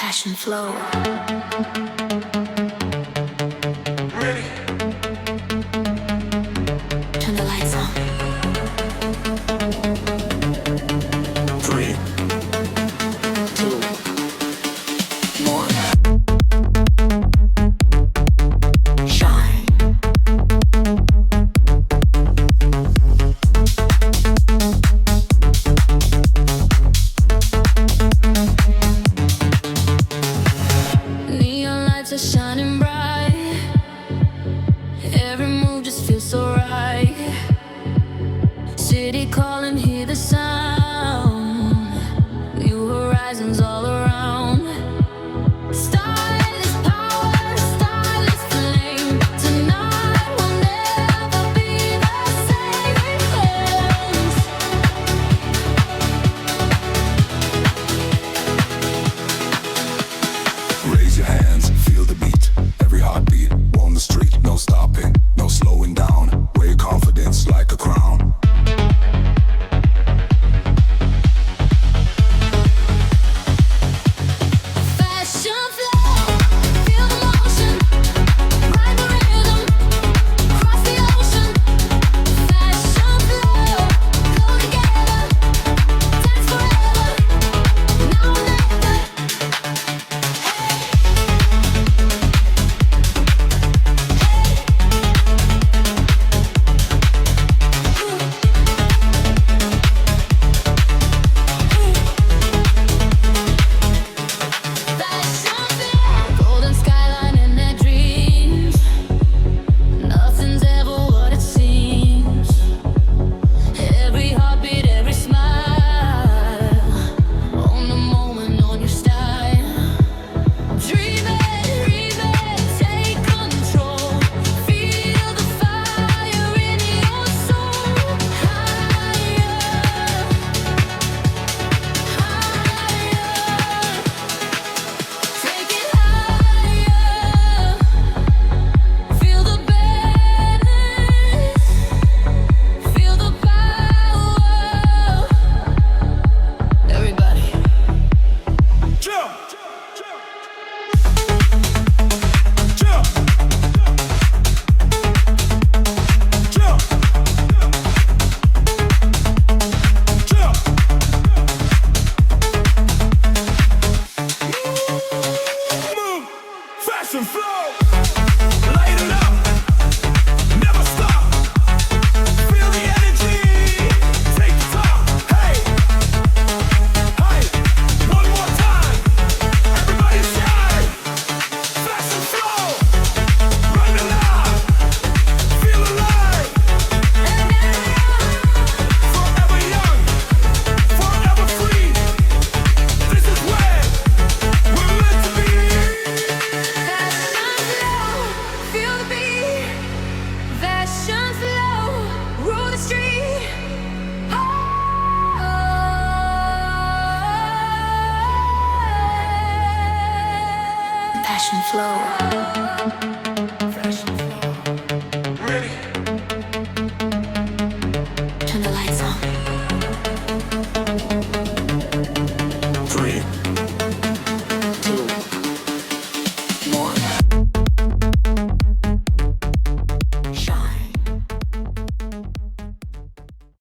Fashion flow. Ready? Turn the lights on. 3, 2, 1. Shine. Neon lights are shining bright. Every move just feels so right. City calling, hear the sound. New horizons all around. Style is power, style is flame. Tonight will never be the same. Raise your hands, feel the beat. Every heartbeat, on the street, no stopping, no slowing down. Wear your confidence like a crown. Fashion flow, feel the motion, ride the rhythm, cross the ocean. Fashion flow, go together, dance forever, now or never. Golden skyline and their dreams. Nothing's ever what it seems. Every heartbeat, every smile. Own the moment, on your style. Dream it, take control. Feel the fire in your soul. Higher, take it higher. Feel the balance, feel the power. Everybody. Jump! Jump! Jump! Jump! Move! Fashion flow! Light it up! Never stop! Feel the energy! Take the top! Hey! Hey! One more time! Everybody shine! Fashion flow! Run alive! Feel alive! Forever young! Forever free! This is where we're meant to be! Fashion flow, feel the beat. Fashion flow, rule the street. Fashion flow.